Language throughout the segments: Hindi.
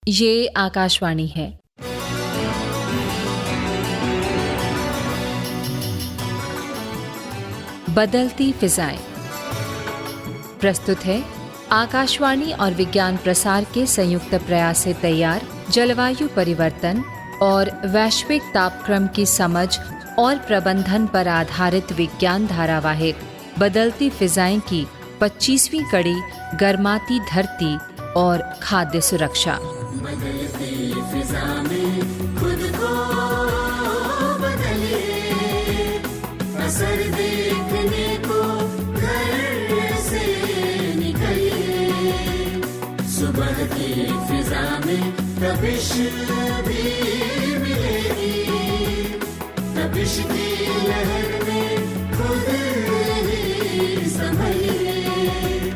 ये आकाशवाणी है। बदलती फिजाएं। प्रस्तुत है आकाशवाणी और विज्ञान प्रसार के संयुक्त प्रयास से तैयार जलवायु परिवर्तन और वैश्विक तापक्रम की समझ और प्रबंधन पर आधारित विज्ञान धारावाहिक बदलती फिजाएं की 25वीं कड़ी गर्माती धरती और खाद्य सुरक्षा। बदलती फिजा में खुद को बदले, असर देखने को घर से निकले, सुबह की फिजा में तपिश भी मिलेगी, तपिश की लहर में खुद ही संभलिए,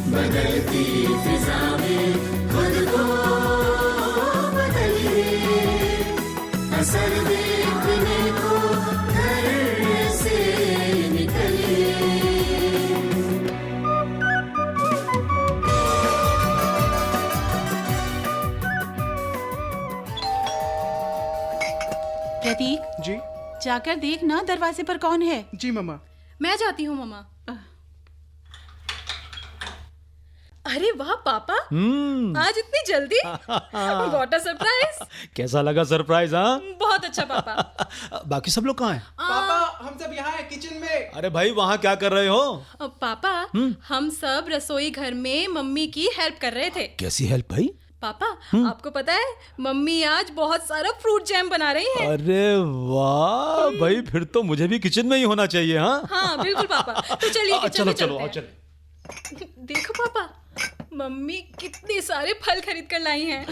बदलती फिजा में खुद को बदलिए, असर देखने को घर से निकलिए। प्रतीक जी जाकर देख ना दरवाजे पर कौन है। जी मम्मा। मैं जाती हूँ मम्मा। अरे वाह पापा, आज इतनी जल्दी। What a surprise. कैसा लगा सरप्राइज? हाँ, बहुत अच्छा पापा। बाकी सब लोग कहाँ हैं? पापा हम सब यहाँ हैं किचन में। अरे भाई वहाँ क्या कर रहे हो? पापा हम सब रसोई घर में मम्मी की हेल्प कर रहे थे। कैसी हेल्प भाई? पापा आपको पता है मम्मी आज बहुत सारा फ्रूट जैम बना रही हैं। अरे वाह भाई, फिर तो मुझे भी किचन में ही होना चाहिए। हाँ बिल्कुल पापा, तो चलिए किचन चलो में चलो चलते आओ हैं। चले। देखो पापा, मम्मी कितने सारे फल खरीद कर लाई हैं।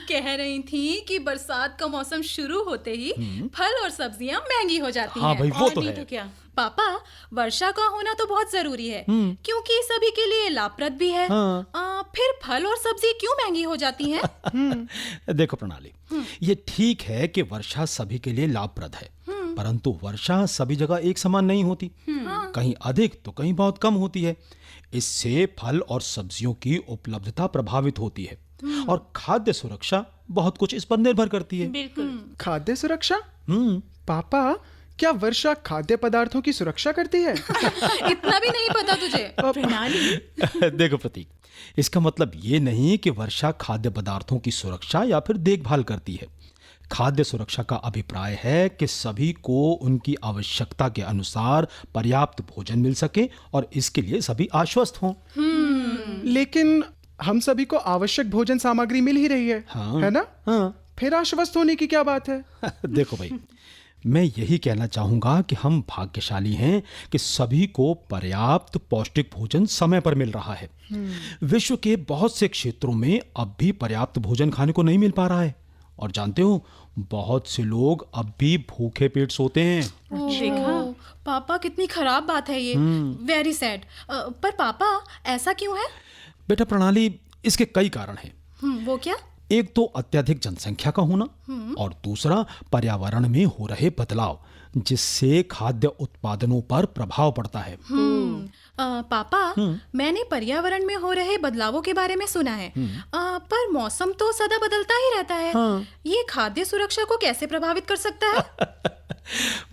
कह रही थी कि बरसात का मौसम शुरू होते ही फल और सब्जियां महंगी हो जाती हाँ हैं। भाई वो और तो नहीं है। तो क्या। पापा वर्षा का होना तो बहुत जरूरी है क्योंकि सभी के लिए लाभप्रद भी है। हाँ। फिर फल और सब्जी क्यों महंगी हो जाती हैं? देखो प्रणाली, ये ठीक है कि वर्षा सभी के लिए लाभप्रद है, परंतु वर्षा सभी जगह एक समान नहीं होती। कहीं अधिक तो कहीं बहुत कम होती है। इससे फल और सब्जियों की उपलब्धता प्रभावित होती है और खाद्य सुरक्षा बहुत कुछ इस पर निर्भर करती है। बिल्कुल। खाद्य सुरक्षा? पापा क्या वर्षा खाद्य पदार्थों की सुरक्षा करती है? इतना भी नहीं पता तुझे? प्रणाली देखो प्रतीक, इसका मतलब ये नहीं कि वर्षा खाद्य पदार्थों की सुरक्षा या फिर देखभाल करती है। खाद्य सुरक्षा का अभिप्राय है कि सभी को उनकी आवश्यकता के अनुसार पर्याप्त भोजन मिल सके और इसके लिए सभी आश्वस्त हों। लेकिन हम सभी को आवश्यक भोजन सामग्री मिल ही रही है, हाँ। है ना? हाँ। फिर आश्वस्त होने की क्या बात है? देखो भाई, मैं यही कहना चाहूंगा कि हम भाग्यशाली हैं कि सभी को पर्याप्त पौष्टिक भोजन समय पर मिल रहा है। विश्व के बहुत से क्षेत्रों में अब भी पर्याप्त भोजन खाने को नहीं मिल पा रहा है और जानते हो, बहुत से लोग अब भी भूखे पेट सोते हैं। देखा? पापा कितनी खराब बात है ये। Very sad. पर पापा ऐसा क्यों है? बेटा प्रणाली, इसके कई कारण हैं। वो क्या? एक तो अत्यधिक जनसंख्या का होना और दूसरा पर्यावरण में हो रहे बदलाव, जिससे खाद्य उत्पादनों पर प्रभाव पड़ता है। पापा मैंने पर्यावरण में हो रहे बदलावों के बारे में सुना है। पर मौसम तो सदा बदलता ही रहता है। ये खाद्य सुरक्षा को कैसे प्रभावित कर सकता है?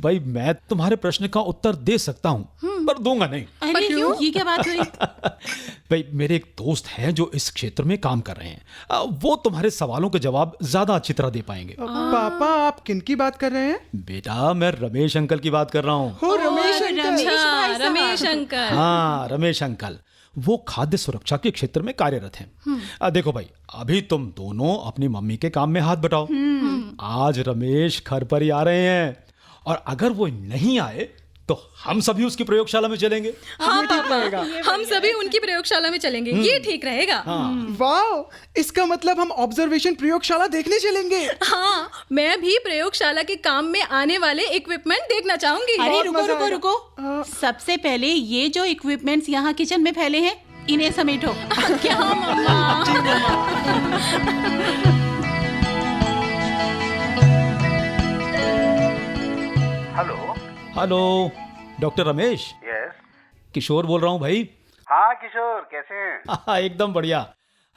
भाई मैं तुम्हारे प्रश्न का उत्तर दे सकता हूँ, पर दूंगा नहीं। अरे क्यों? ये क्या बात हुई? भाई मेरे एक दोस्त हैं जो इस क्षेत्र में काम कर रहे हैं। वो तुम्हारे सवालों के जवाब ज्यादा अच्छी तरह दे पाएंगे। पापा आप किन की बात कर रहे हैं? बेटा मैं रमेश अंकल की बात कर रहा हूँ। हो रमेश अंकल। रमेश भाई साहब। रमेश अंकल। हाँ रमेश अंकल, वो खाद्य सुरक्षा के क्षेत्र में कार्यरत हैं। देखो भाई, अभी तुम दोनों अपनी मम्मी के काम में हाथ बटाओ। आज रमेश घर पर ही आ रहे हैं और अगर वो नहीं आए तो हम सभी उसकी प्रयोगशाला में चलेंगे। हाँ पापा, हम सभी उनकी प्रयोगशाला में चलेंगे। ये ठीक रहेगा। वाह, इसका मतलब हम ऑब्जर्वेशन प्रयोगशाला देखने चलेंगे। हाँ, मैं भी प्रयोगशाला के काम में आने वाले इक्विपमेंट देखना चाहूंगी। अरे बहुत रुको मजा रुको आएगा। रुको। सबसे पहले ये जो इक्विपमेंट्स यहाँ किचन में फैले हैं, इन्हें समेटो। क्या मम्मा? Hello doctor Ramesh. Yes. Kishore बोल रहा हूँ भाई। हाँ किशोर, कैसे हैं? एकदम बढ़िया।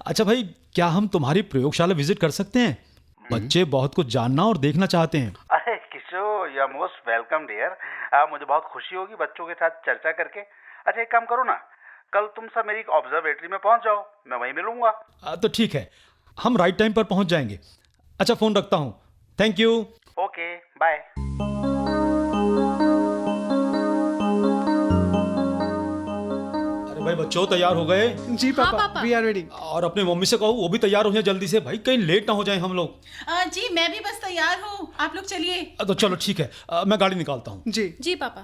अच्छा भाई, क्या हम तुम्हारी प्रयोगशाला विजिट कर सकते हैं? बच्चे बहुत कुछ जानना और देखना चाहते हैं। अरे Kishore, you are most welcome dear. मुझे बहुत खुशी होगी बच्चों के साथ चर्चा करके। अच्छा एक काम करो ना, कल तुम सब मेरी ऑब्जर्वेटरी में पहुंच जाओ, मैं वहीं मिलूंगा। तो ठीक है, हम राइट टाइम पर पहुंच जाएंगे। अच्छा फोन रखता हूँ, थैंक यू। Okay bye. अरे भाई बच्चों, तैयार हो गए? जी पापा, पापा। We are ready. और अपने मम्मी से कहो वो भी तैयार हो जाए जल्दी से भाई, कहीं लेट ना हो जाए हम लोग। जी मैं भी बस तैयार हूँ, आप लोग चलिए। तो चलो ठीक है, मैं गाड़ी निकालता हूँ। जी जी पापा।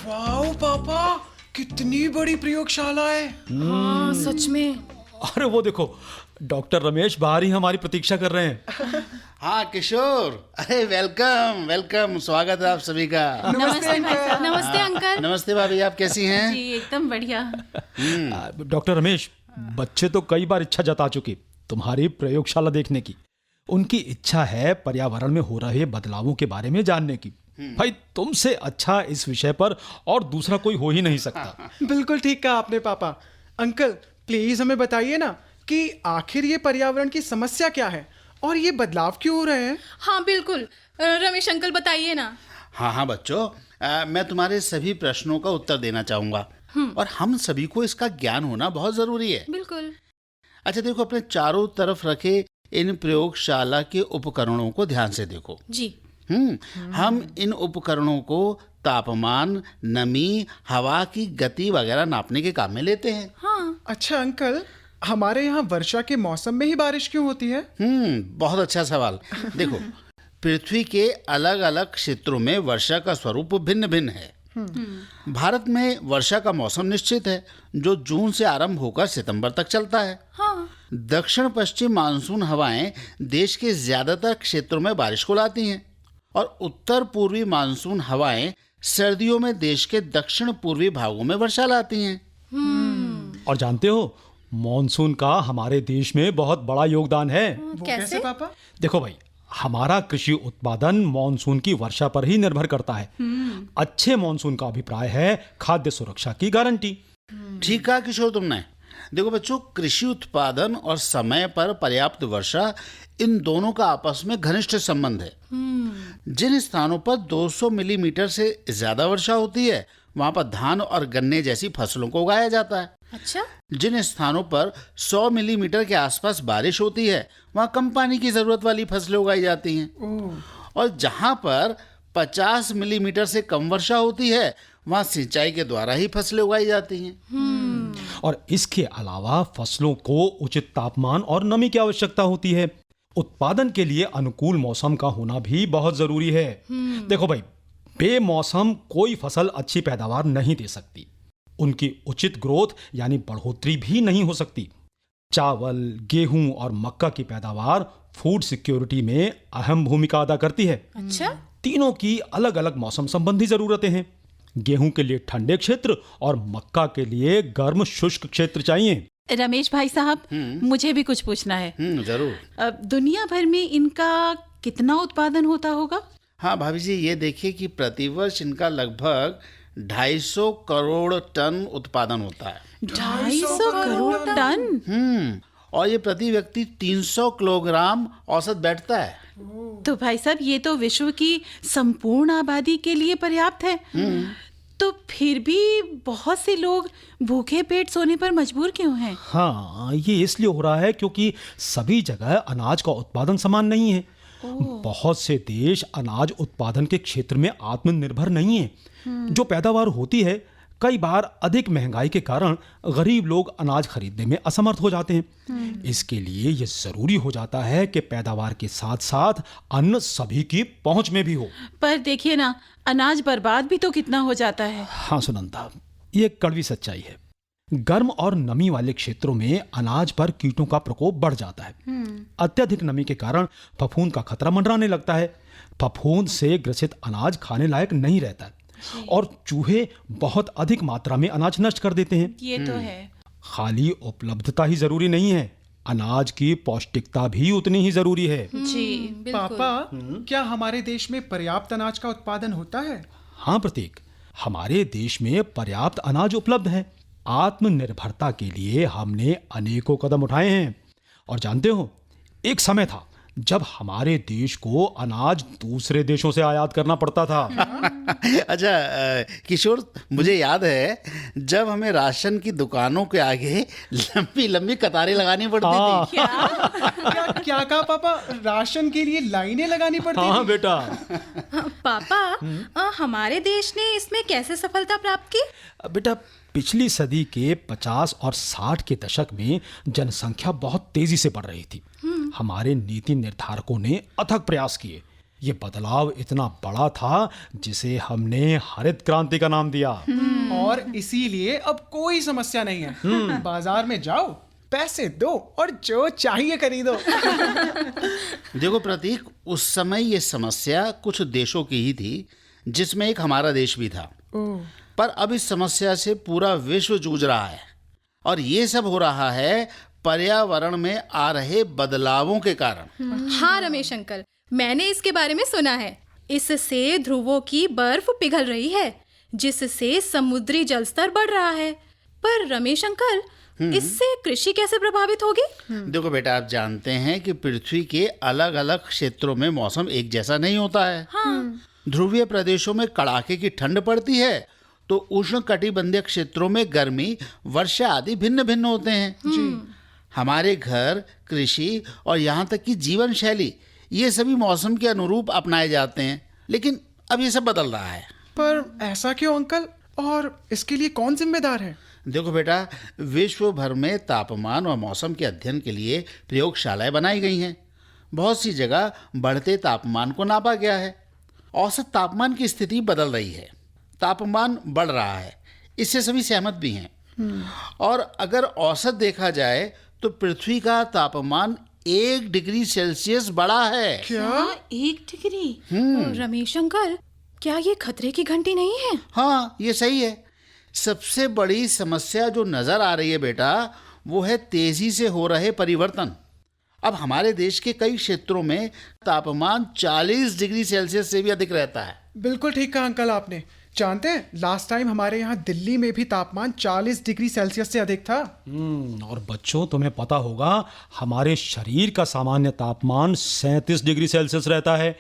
वाओ पापा, कितनी बड़ी प्रयोगशाला है। हाँ सच में। अरे वो देखो, डॉक्टर रमेश बाहर ही हमारी प्रतीक्षा कर रहे हैं। हाँ किशोर, अरे वेलकम वेलकम, स्वागत है आप सभी का। नमस्ते भाई साहब। नमस्ते अंकल। नमस्ते भाभी, आप कैसी हैं? जी एकदम बढ़िया। डॉक्टर रमेश, बच्चे तो कई बार इच्छा जता चुके तुम्हारी प्रयोगशाला देखने की। उनकी इच्छा है पर्यावरण में हो रहे बदलावों के बारे में जानने की। भाई तुमसे अच्छा इस विषय पर और दूसरा कोई हो ही नहीं सकता। बिल्कुल ठीक कहा आपने पापा। अंकल प्लीज हमें बताइए ना कि आखिर ये पर्यावरण की समस्या क्या है और ये बदलाव क्यों हो रहे हैं। हाँ बिल्कुल, रमेश अंकल बताइए ना। हाँ हाँ बच्चों, मैं तुम्हारे सभी प्रश्नों का उत्तर देना चाहूँगा और हम सभी को इसका ज्ञान होना बहुत ज़रूरी है। बिल्कुल। अच्छा देखो, अपने चारों तरफ रखे इन प्रयोगशाला के उपकरणों को ध्यान से देखो। जी। हम इन उपकरणों को तापमान, नमी, हवा की गति वगैरह नापने के काम में लेते हैं। हाँ। अच्छा अंकल, हमारे यहाँ वर्षा के मौसम में ही बारिश क्यों होती है। बहुत अच्छा सवाल। देखो, पृथ्वी के अलग अलग क्षेत्रों में वर्षा का स्वरूप भिन्न भिन्न है। भारत में वर्षा का मौसम निश्चित है, जो जून से आरंभ होकर सितंबर तक चलता है। हाँ। दक्षिण पश्चिम मानसून हवाएं देश के ज्यादातर क्षेत्रों में बारिश को लाती हैं और उत्तर पूर्वी मानसून हवाएं सर्दियों में देश के दक्षिण पूर्वी भागों में वर्षा लाती हैं। और जानते हो, मॉनसून का हमारे देश में बहुत बड़ा योगदान है। वो कैसे पापा। देखो भाई, हमारा कृषि उत्पादन मॉनसून की वर्षा पर ही निर्भर करता है। अच्छे मॉनसून का अभिप्राय है खाद्य सुरक्षा की गारंटी। ठीक कहा किशोर तुमने। देखो बच्चों, कृषि उत्पादन और समय पर पर्याप्त वर्षा, इन दोनों का आपस में घनिष्ठ संबंध है। जिन स्थानों पर 200 मिलीमीटर से ज्यादा वर्षा होती है, वहां पर धान और गन्ने जैसी फसलों को उगाया जाता है। अच्छा। जिन स्थानों पर 100 मिलीमीटर के आसपास बारिश होती है, वहां कम पानी की जरूरत वाली फसलें उगाई जाती हैं। और जहां पर 50 मिलीमीटर से कम वर्षा होती है, वहां सिंचाई के द्वारा ही फसलें उगाई जाती हैं। और इसके अलावा फसलों को उचित तापमान और नमी की आवश्यकता होती है। उत्पादन के लिए अनुकूल मौसम का होना भी बहुत जरूरी है। देखो भाई, बेमौसम कोई फसल अच्छी पैदावार नहीं दे सकती। उनकी उचित ग्रोथ यानी बढ़ोतरी भी नहीं हो सकती। चावल, गेहूं और मक्का की पैदावार फूड सिक्योरिटी में अहम भूमिका अदा करती है। अच्छा। तीनों की अलग अलग मौसम संबंधी जरूरतें हैं। गेहूं के लिए ठंडे क्षेत्र और मक्का के लिए गर्म शुष्क क्षेत्र चाहिए। रमेश भाई साहब, मुझे भी कुछ पूछना है। जरूर। दुनिया भर में इनका कितना उत्पादन होता होगा? हाँ भाभी जी, ये देखिए कि प्रतिवर्ष इनका लगभग 250 करोड़ टन उत्पादन होता है। 250 करोड़ टन? और ये प्रति व्यक्ति 300 किलोग्राम औसत बैठता है। तो भाई साहब, ये तो विश्व की संपूर्ण आबादी के लिए पर्याप्त है। तो फिर भी बहुत से लोग भूखे पेट सोने पर मजबूर क्यों हैं? हाँ, ये इसलिए हो रहा है क्योंकि सभी जगह अनाज का उत्पादन समान नहीं है। बहुत से देश अनाज उत्पादन के क्षेत्र में आत्मनिर्भर नहीं है। जो पैदावार होती है, कई बार अधिक महंगाई के कारण गरीब लोग अनाज खरीदने में असमर्थ हो जाते हैं। इसके लिए यह जरूरी हो जाता है कि पैदावार के साथ साथ अन्न सभी की पहुंच में भी हो। पर देखिए ना, अनाज बर्बाद भी तो कितना हो जाता है। हाँ सुनंदा, ये कड़वी सच्चाई है। गर्म और नमी वाले क्षेत्रों में अनाज पर कीटों का प्रकोप बढ़ जाता है। अत्यधिक नमी के कारण फफूंद का खतरा मंडराने लगता है। फफूंद से ग्रसित अनाज खाने लायक नहीं रहता है और चूहे बहुत अधिक मात्रा में अनाज नष्ट कर देते हैं। ये तो है। खाली उपलब्धता ही जरूरी नहीं है, अनाज की पौष्टिकता भी उतनी ही जरूरी है। जी पापा, क्या हमारे देश में पर्याप्त अनाज का उत्पादन होता है। हाँ प्रतीक, हमारे देश में पर्याप्त अनाज उपलब्ध है। आत्मनिर्भरता के लिए हमने अनेकों कदम उठाए हैं। और जानते हो, एक समय था जब हमारे देश को अनाज दूसरे देशों से आयात करना पड़ता था। अच्छा किशोर, मुझे याद है जब हमें राशन की दुकानों के आगे लंबी लंबी कतारें लगानी पड़ती थी। क्या कहा पापा? राशन के लिए लाइनें लगानी पड़ती हाँ थी? बेटा। पापा, हमारे देश ने इसमें कैसे सफलता प्राप्त की? बेटा, पिछली सदी के 50 और 60 के दशक में जनसंख्या बहुत तेजी से बढ़ रही थी। हमारे नीति निर्धारकों ने अथक प्रयास किए। ये बदलाव इतना बड़ा था जिसे हमने हरित क्रांति का नाम दिया। और इसीलिए अब कोई समस्या नहीं है। बाजार में जाओ, पैसे दो और जो चाहिए खरीदो। देखो प्रतीक, उस समय ये समस्या कुछ देशों की ही थी, जिसमें एक हमारा देश भी था। पर अब इस समस्या से पूरा विश्व जूझ रहा है, और ये सब हो रहा है पर्यावरण में आ रहे बदलावों के कारण। हाँ रमेश अंकल, मैंने इसके बारे में सुना है। इससे ध्रुवों की बर्फ पिघल रही है, जिससे समुद्री जल स्तर बढ़ रहा है। पर रमेश अंकल, इससे कृषि कैसे प्रभावित होगी? देखो बेटा, आप जानते हैं कि पृथ्वी के अलग अलग क्षेत्रों में मौसम एक जैसा नहीं होता है। ध्रुवीय प्रदेशों में कड़ाके की ठंड पड़ती है, तो उष्णकटिबंधीय क्षेत्रों में गर्मी, वर्षा आदि भिन्न भिन्न होते हैं। हमारे घर, कृषि और यहाँ तक कि जीवन शैली, ये सभी मौसम के अनुरूप अपनाए जाते हैं। लेकिन अब ये सब बदल रहा है। पर ऐसा क्यों अंकल? और इसके लिए कौन जिम्मेदार है? देखो बेटा, विश्व भर में तापमान और मौसम के अध्ययन के लिए प्रयोगशालाएं बनाई गई हैं। बहुत सी जगह बढ़ते तापमान को नापा गया है। औसत तापमान की स्थिति बदल रही है, तापमान बढ़ रहा है, इससे सभी सहमत भी हैं। और अगर औसत देखा जाए तो पृथ्वी का तापमान 1 डिग्री सेल्सियस बढ़ा है। क्या? 1 डिग्री? रमेश अंकल, क्या ये खतरे की घंटी नहीं है? हाँ, ये सही है। सबसे बड़ी समस्या जो नजर आ रही है बेटा, वो है तेजी से हो रहे परिवर्तन। अब हमारे देश के कई क्षेत्रों में तापमान 40 डिग्री सेल्सियस से भी अधिक रहता है। बिल्कुल ठीक कहा अंकल आपने। जानते हैं, लास्ट टाइम हमारे यहाँ दिल्ली में भी तापमान 40 डिग्री सेल्सियस से अधिक था। और बच्चों, तुम्हें पता होगा हमारे शरीर का सामान्य तापमान 37 डिग्री सेल्सियस रहता है।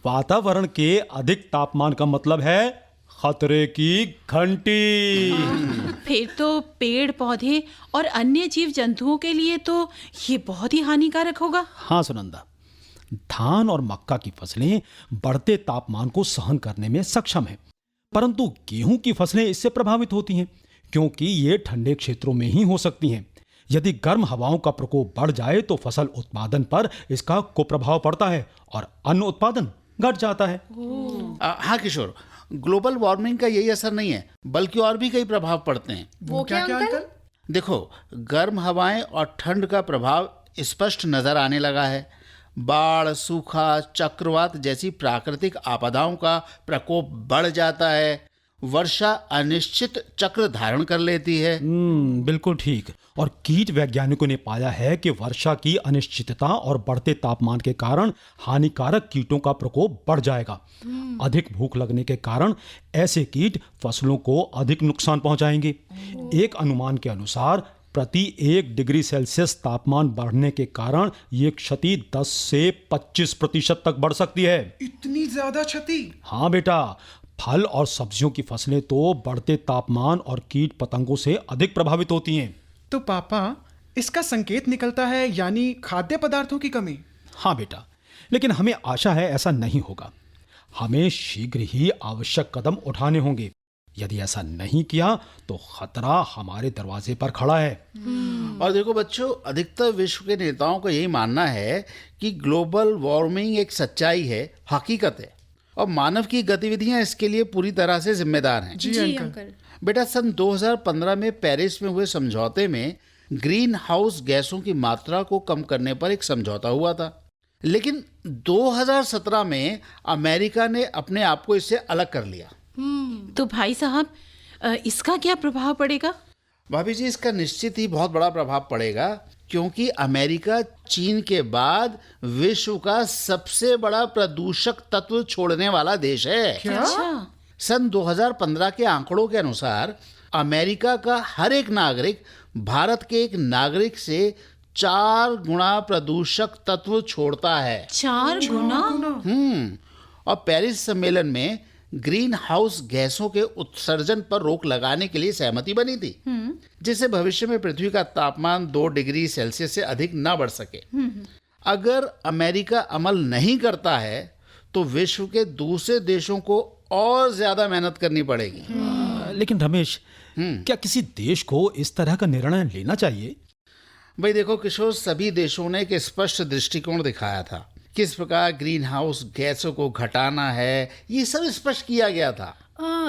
वातावरण के अधिक तापमान का मतलब है खतरे की घंटी। फिर तो पेड़ पौधे और अन्य जीव जंतुओं के लिए तो ये बहुत ही हानिकारक होगा। हाँ सुनंदा, धान और मक्का की फसलें बढ़ते तापमान को सहन करने में सक्षम हैं, परंतु गेहूं की फसलें इससे प्रभावित होती हैं, क्योंकि ये ठंडे क्षेत्रों में ही हो सकती हैं। यदि गर्म हवाओं का प्रकोप बढ़ जाए तो फसल उत्पादन पर इसका कुप्रभाव पड़ता है और अन्न उत्पादन घट जाता है। हाँ किशोर, ग्लोबल वार्मिंग का यही असर नहीं है, बल्कि और भी कई प्रभाव पड़ते हैं। वो क्या अंकल? देखो, गर्म हवाएं और ठंड का प्रभाव स्पष्ट नजर आने लगा है। बाढ़, सूखा, चक्रवात जैसी प्राकृतिक आपदाओं का प्रकोप बढ़ जाता है। वर्षा अनिश्चित चक्र धारण कर लेती है। बिल्कुल ठीक। और कीट वैज्ञानिकों ने पाया है कि वर्षा की अनिश्चितता और बढ़ते तापमान के कारण हानिकारक कीटों का प्रकोप बढ़ जाएगा। अधिक भूख लगने के कारण ऐसे कीट फसलों को अधिक नुकसान पहुंचाएंगे। एक अनुमान के अनुसार प्रति 1 डिग्री सेल्सियस तापमान बढ़ने के कारण ये क्षति 10 से 25% तक बढ़ सकती है। इतनी ज्यादा क्षति? हाँ बेटा, फल और सब्जियों की फसलें तो बढ़ते तापमान और कीट पतंगों से अधिक प्रभावित होती हैं। तो पापा, इसका संकेत निकलता है, यानी खाद्य पदार्थों की कमी। हाँ बेटा, लेकिन हमें आशा है ऐसा नहीं होगा। हमें शीघ्र ही आवश्यक कदम उठाने होंगे। यदि ऐसा नहीं किया तो खतरा हमारे दरवाजे पर खड़ा है। और देखो बच्चों, अधिकतर विश्व के नेताओं का यही मानना है कि ग्लोबल वार्मिंग एक सच्चाई है, हकीकत है, और मानव की गतिविधियां इसके लिए पूरी तरह से जिम्मेदार हैं। जी अंकल। बेटा, सन 2015 में पेरिस में हुए समझौते में ग्रीन हाउस गैसों की मात्रा को कम करने पर एक समझौता हुआ था। लेकिन 2017 में अमेरिका ने अपने आप को इससे अलग कर लिया। तो भाई साहब, इसका क्या प्रभाव पड़ेगा? भाभी जी, इसका निश्चित ही बहुत बड़ा प्रभाव पड़ेगा, क्योंकि अमेरिका चीन के बाद विश्व का सबसे बड़ा प्रदूषक तत्व छोड़ने वाला देश है। अच्छा। सन 2015 के आंकड़ों के अनुसार अमेरिका का हर एक नागरिक भारत के एक नागरिक से 4 गुना प्रदूषक तत्व छोड़ता है। 4 गुना? और पेरिस सम्मेलन में ग्रीन हाउस गैसों के उत्सर्जन पर रोक लगाने के लिए सहमति बनी थी, जिससे भविष्य में पृथ्वी का तापमान 2 डिग्री सेल्सियस से अधिक ना बढ़ सके। अगर अमेरिका अमल नहीं करता है तो विश्व के दूसरे देशों को और ज्यादा मेहनत करनी पड़ेगी। लेकिन रमेश, क्या किसी देश को इस तरह का निर्णय लेना चाहिए? भाई देखो किशोर, सभी देशों ने एक स्पष्ट दृष्टिकोण दिखाया था, किस प्रकार ग्रीन हाउस गैसों को घटाना है, ये सब स्पष्ट किया गया था।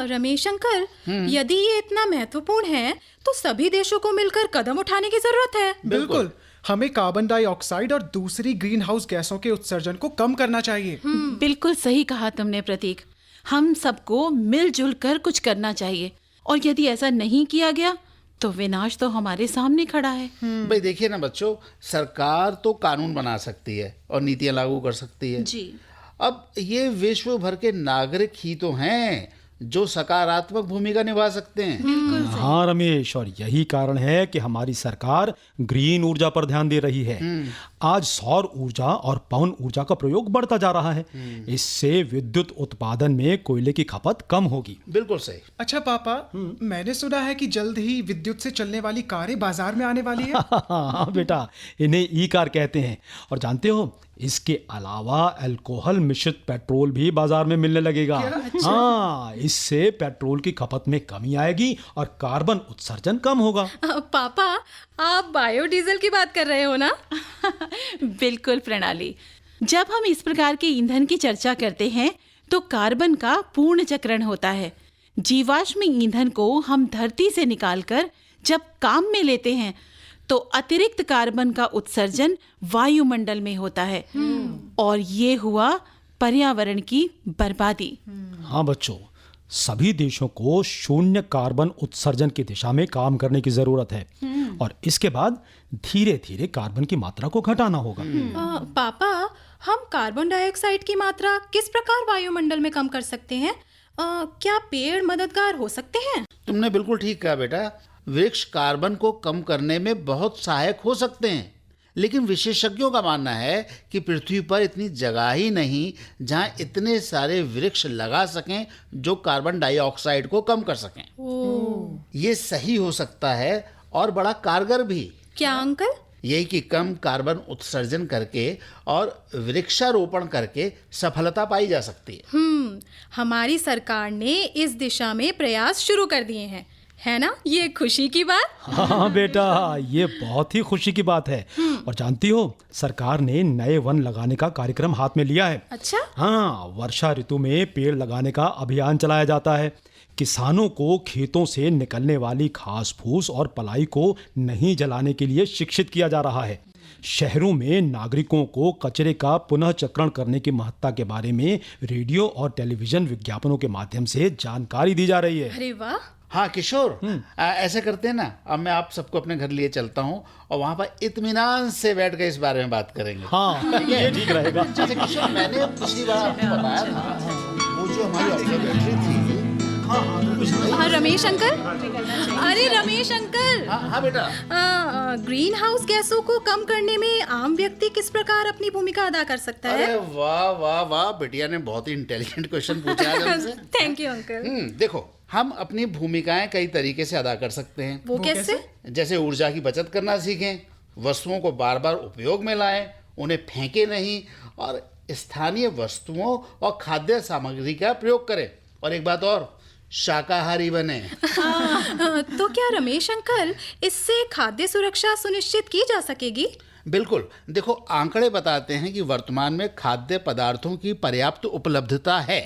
रमेश अंकल, यदि ये इतना महत्वपूर्ण है तो सभी देशों को मिलकर कदम उठाने की जरूरत है। बिल्कुल, हमें कार्बन डाइऑक्साइड और दूसरी ग्रीन हाउस गैसों के उत्सर्जन को कम करना चाहिए। बिल्कुल सही कहा तुमने प्रतीक। हम सबको मिलजुल कर कुछ करना चाहिए, और यदि ऐसा नहीं किया गया तो विनाश तो हमारे सामने खड़ा है। भाई देखिए ना बच्चों, सरकार तो कानून बना सकती है और नीतियां लागू कर सकती है जी। अब ये विश्व भर के नागरिक ही तो हैं जो सकारात्मक भूमिका निभा सकते हैं। हाँ रमेश, और यही कारण है कि हमारी सरकार ग्रीन ऊर्जा पर ध्यान दे रही है। आज सौर ऊर्जा और पवन ऊर्जा का प्रयोग बढ़ता जा रहा है। इससे विद्युत उत्पादन में कोयले की खपत कम होगी। बिल्कुल सही। अच्छा पापा, मैंने सुना है कि जल्द ही विद्युत से चलने वाली कारें बाजार में आने वाली है। हाँ बेटा, इन्हें ई कार कहते हैं। और जानते हो, इसके अलावा अल्कोहल मिश्रित पेट्रोल भी बाजार में मिलने लगेगा। हाँ, इससे पेट्रोल की खपत में कमी आएगी और कार्बन उत्सर्जन कम होगा। पापा, आप बायोडीजल की बात कर रहे हो ना? बिल्कुल प्रणाली। जब हम इस प्रकार के ईंधन की चर्चा करते हैं तो कार्बन का पूर्ण चक्रण होता है। जीवाश्म ईंधन को हम धरती से निकालकर जब काम में लेते हैं तो अतिरिक्त कार्बन का उत्सर्जन वायुमंडल में होता है, और ये हुआ पर्यावरण की बर्बादी। हाँ बच्चों, सभी देशों को शून्य कार्बन उत्सर्जन की दिशा में काम करने की जरूरत है, और इसके बाद धीरे धीरे कार्बन की मात्रा को घटाना होगा। पापा, हम कार्बन डाइऑक्साइड की मात्रा किस प्रकार वायुमंडल में कम कर सकते हैं? क्या पेड़ मददगार हो सकते हैं? तुमने बिल्कुल ठीक कहा बेटा। वृक्ष कार्बन को कम करने में बहुत सहायक हो सकते हैं, लेकिन विशेषज्ञों का मानना है कि पृथ्वी पर इतनी जगह ही नहीं जहां इतने सारे वृक्ष लगा सकें जो कार्बन डाइऑक्साइड को कम कर सकें। ये सही हो सकता है और बड़ा कारगर भी। क्या अंकल? यही कि कम कार्बन उत्सर्जन करके और वृक्षारोपण करके सफलता पाई जा सकती है। हमारी सरकार ने इस दिशा में प्रयास शुरू कर दिए हैं, है ना? ये खुशी की बात। हाँ बेटा, ये बहुत ही खुशी की बात है। और जानती हो, सरकार ने नए वन लगाने का कार्यक्रम हाथ में लिया है। अच्छा? हाँ, वर्षा ऋतु में पेड़ लगाने का अभियान चलाया जाता है। किसानों को खेतों से निकलने वाली घास फूस और पलाई को नहीं जलाने के लिए शिक्षित किया जा रहा है। शहरों में नागरिकों को कचरे का पुनः चक्रण करने की महत्ता के बारे में रेडियो और टेलीविजन विज्ञापनों के माध्यम से जानकारी दी जा रही है। अरे वाह! हाँ किशोर, ऐसे करते हैं ना, अब मैं आप सबको अपने घर लिए चलता हूँ और वहाँ पर इत्मीनान से बैठ कर इस बारे में बात करेंगे। हाँ, ये ठीक रहेगा। अच्छा किशोर, मैंने पिछली बार आपको बताया था वो जो हमारी ऑब्जर्वेटरी थी। हाँ रमेश अंकल, अरे रमेश अंकल। हाँ बेटा। ग्रीन हाउस गैसों को कम करने में आम व्यक्ति किस प्रकार अपनी भूमिका अदा कर सकता है? अरे वाह वाह वाह, बिटिया ने बहुत ही इंटेलिजेंट क्वेश्चन पूछा है हमसे। Thank you uncle. देखो, हम अपनी भूमिकाएं कई तरीके से अदा कर सकते हैं। वो कैसे? जैसे ऊर्जा की बचत करना सीखें, वस्तुओं को बार बार उपयोग में लाएं, उन्हें फेंके नहीं, और स्थानीय वस्तुओं और खाद्य सामग्री का प्रयोग करें। और एक बात और, शाकाहारी बने। तो क्या रमेश अंकल, इससे खाद्य सुरक्षा सुनिश्चित की जा सकेगी? बिल्कुल। देखो, आंकड़े बताते हैं कि वर्तमान में खाद्य पदार्थों की पर्याप्त उपलब्धता है।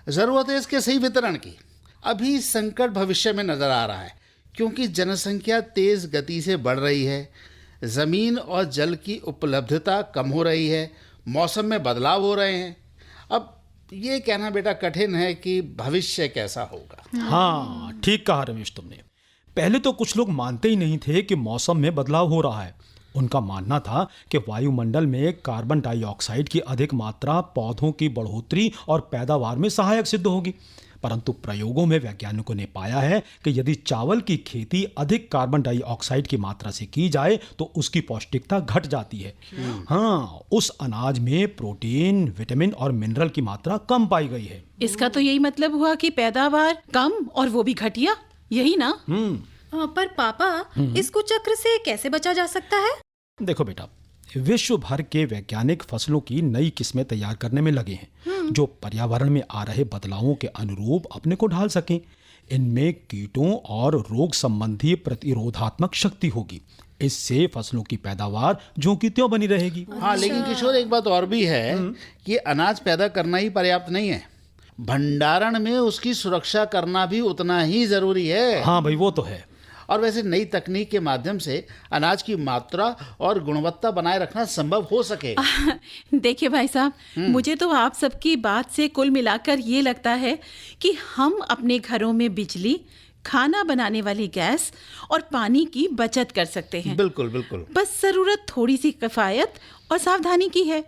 जरूरत है इसके सही वितरण की। अभी संकट भविष्य में नजर आ रहा है, क्योंकि जनसंख्या तेज गति से बढ़ रही है, जमीन और जल की उपलब्धता कम हो रही है, मौसम में बदलाव हो रहे हैं। अब ये कहना बेटा कठिन है कि भविष्य कैसा होगा। हाँ, ठीक कहा रमेश तुमने। पहले तो कुछ लोग मानते ही नहीं थे कि मौसम में बदलाव हो रहा है। उनका मानना था कि वायुमंडल में कार्बन डाइऑक्साइड की अधिक मात्रा पौधों की बढ़ोतरी और पैदावार में सहायक सिद्ध होगी। परंतु प्रयोगों में वैज्ञानिकों ने पाया है कि यदि चावल की खेती अधिक कार्बन डाइऑक्साइड की मात्रा से की जाए तो उसकी पौष्टिकता घट जाती है। हाँ, उस अनाज में प्रोटीन, विटामिन और मिनरल की मात्रा कम पाई गई है। इसका तो यही मतलब हुआ कि पैदावार कम और वो भी घटिया, यही ना? पर पापा, इस कुचक्र से कैसे बचा जा सकता है? देखो बेटा, विश्व भर के वैज्ञानिक फसलों की नई किस्में तैयार करने में लगे हैं जो पर्यावरण में आ रहे बदलावों के अनुरूप अपने को ढाल सकें। इनमें कीटों और रोग संबंधी प्रतिरोधात्मक शक्ति होगी। इससे फसलों की पैदावार जो की त्यों बनी रहेगी। हाँ, लेकिन किशोर एक बात और भी है कि अनाज पैदा करना ही पर्याप्त नहीं है, भंडारण में उसकी सुरक्षा करना भी उतना ही जरूरी है। हाँ भाई, वो तो है। और वैसे नई तकनीक के माध्यम से अनाज की मात्रा और गुणवत्ता बनाए रखना संभव हो सके। देखिए भाई साहब, मुझे तो आप सबकी बात से कुल मिलाकर ये लगता है कि हम अपने घरों में बिजली, खाना बनाने वाली गैस और पानी की बचत कर सकते हैं। बिल्कुल बिल्कुल। बस जरूरत थोड़ी सी किफायत और सावधानी की है।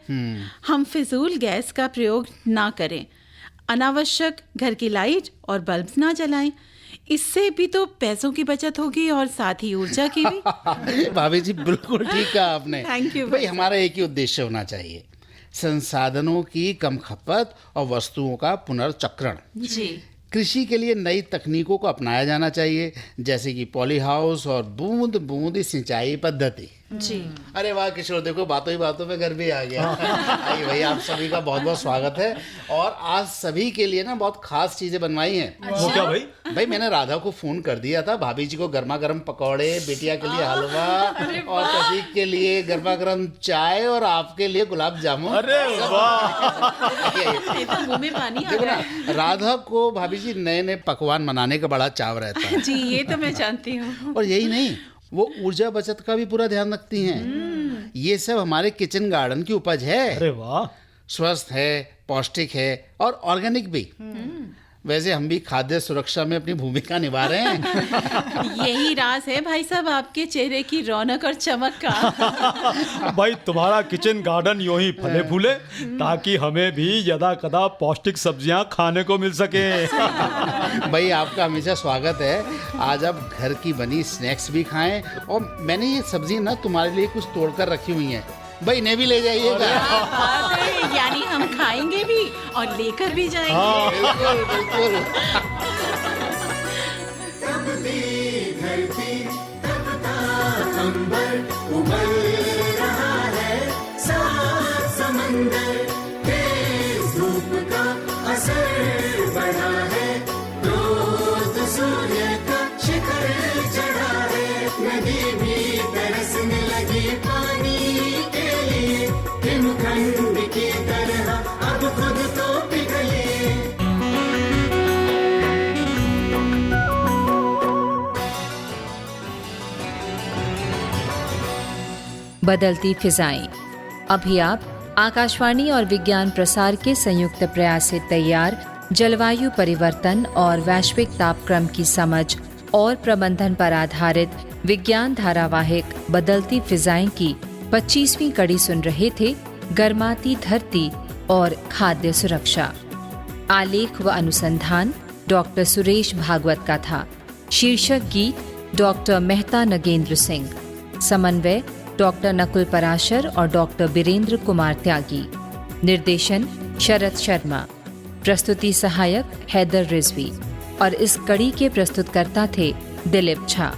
हम फिजूल गैस का प्रयोग ना करें, अनावश्यक घर की लाइट और बल्ब ना जलाएं। इससे भी तो पैसों की बचत होगी और साथ ही ऊर्जा की भी। भाभी जी, बिल्कुल ठीक कहा आपने। Thank you, भाई, हमारा एक ही उद्देश्य होना चाहिए, संसाधनों की कम खपत और वस्तुओं का पुनर्चक्रण। जी। कृषि के लिए नई तकनीकों को अपनाया जाना चाहिए, जैसे कि पॉली हाउस और बूंद बूंद सिंचाई पद्धति। जी। अरे वाह किशोर, देखो बातों ही बातों में घर भी आ गया। आइए भाई, आप सभी का बहुत बहुत स्वागत है। और आज सभी के लिए ना बहुत खास चीजें बनवाई हैं। वो क्या भाई? भाई, मैंने राधा को फोन कर दिया था, भाभी जी को गर्मा गर्म पकौड़े, बिटिया के लिए हलवा और प्रतीक के लिए गर्मा गर्म चाय और आपके लिए गुलाब जामुन। अरे वाह! ये तो मुंह में पानी आ देखो रहा ना, है। राधा को भाभी जी नए नए पकवान बनाने का बड़ा चाव रहता है। जी, ये तो मैं जानती हूँ। और यही नहीं, वो ऊर्जा बचत का भी पूरा ध्यान रखती हैं। ये सब हमारे किचन गार्डन की उपज है। अरे वाह! स्वस्थ है, पौष्टिक है और ऑर्गेनिक भी। वैसे हम भी खाद्य सुरक्षा में अपनी भूमिका निभा रहे हैं। यही राज है भाई साहब आपके चेहरे की रौनक और चमक का। भाई, तुम्हारा किचन गार्डन यूं ही फले फूले ताकि हमें भी यदा कदा पौष्टिक सब्जियां खाने को मिल सके। भाई, आपका हमेशा स्वागत है। आज आप घर की बनी स्नैक्स भी खाएं। और मैंने ये सब्जी ना तुम्हारे लिए कुछ तोड़कर रखी हुई है, भाई इन्हें भी ले जाइएगा। यानी हम खाएंगे भी और लेकर भी जाएंगे। बिल्कुल बिल्कुल। तब भी धरती तपता अंबर उमल रहा है, सात समंदर तेज धूप का असर बढ़ा है, रोज सूर्य का शिखर चढ़ा है, नदी भी तरसने लगी पानी के लिए, हिमखंड की तरह अब खुद तो पिघले। बदलती फिजाएं। अभी आप आकाशवाणी और विज्ञान प्रसार के संयुक्त प्रयास से तैयार जलवायु परिवर्तन और वैश्विक तापक्रम की समझ और प्रबंधन पर आधारित विज्ञान धारावाहिक बदलती फिजाएं की 25वीं कड़ी सुन रहे थे। गर्माती धरती और खाद्य सुरक्षा। आलेख व अनुसंधान डॉक्टर सुरेश भागवत का था। शीर्षक गीत डॉक्टर मेहता नगेंद्र सिंह। समन्वय डॉक्टर नकुल पराशर और डॉक्टर बीरेंद्र कुमार त्यागी। निर्देशन शरद शर्मा। प्रस्तुति सहायक हैदर रिजवी। और इस कड़ी के प्रस्तुतकर्ता थे दिलीप झा।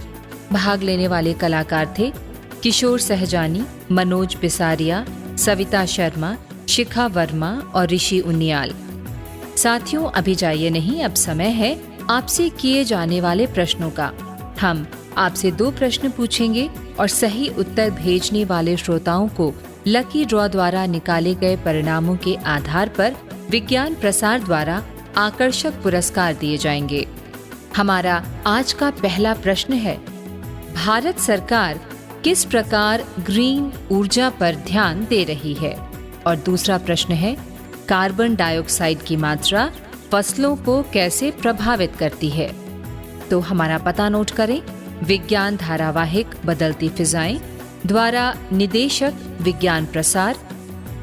भाग लेने वाले कलाकार थे किशोर सहजानी, मनोज बिसारिया, सविता शर्मा, शिखा वर्मा और ऋषि उनियाल। साथियों, अभी जाइए नहीं, अब समय है आपसे किए जाने वाले प्रश्नों का। हम आपसे 2 प्रश्न पूछेंगे और सही उत्तर भेजने वाले श्रोताओं को लकी ड्रॉ द्वारा निकाले गए परिणामों के आधार पर विज्ञान प्रसार द्वारा आकर्षक पुरस्कार दिए जाएंगे। हमारा आज का पहला प्रश्न है, भारत सरकार किस प्रकार ग्रीन ऊर्जा पर ध्यान दे रही है? और दूसरा प्रश्न है, कार्बन डाइऑक्साइड की मात्रा फसलों को कैसे प्रभावित करती है? तो हमारा पता नोट करें। विज्ञान धारावाहिक बदलती फिजाएं द्वारा निदेशक विज्ञान प्रसार,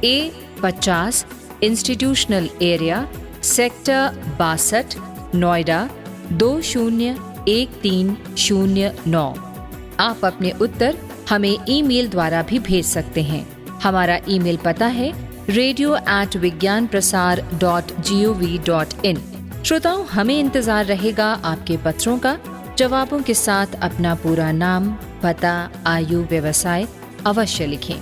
A50 institutional area, sector 62, Noida 201309। आप अपने उत्तर हमें ईमेल द्वारा भी भेज सकते हैं। हमारा ईमेल पता है radio@vigyanprasar.gov.in। श्रोताओं, हमें इंतजार रहेगा आपके पत्रों का। जवाबों के साथ अपना पूरा नाम, पता, आयु, व्यवसाय अवश्य लिखें।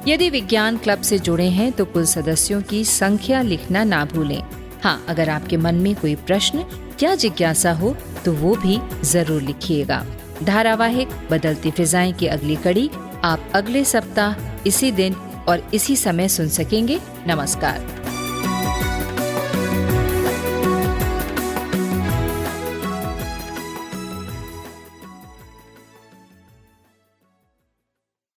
यदि विज्ञान क्लब से जुड़े हैं तो कुल सदस्यों की संख्या लिखना ना भूलें। हाँ, अगर आपके मन में कोई प्रश्न या जिज्ञासा हो तो वो भी जरूर लिखिएगा। धारावाहिक बदलती फिजाएं की अगली कड़ी आप अगले सप्ताह इसी दिन और इसी समय सुन सकेंगे। नमस्कार।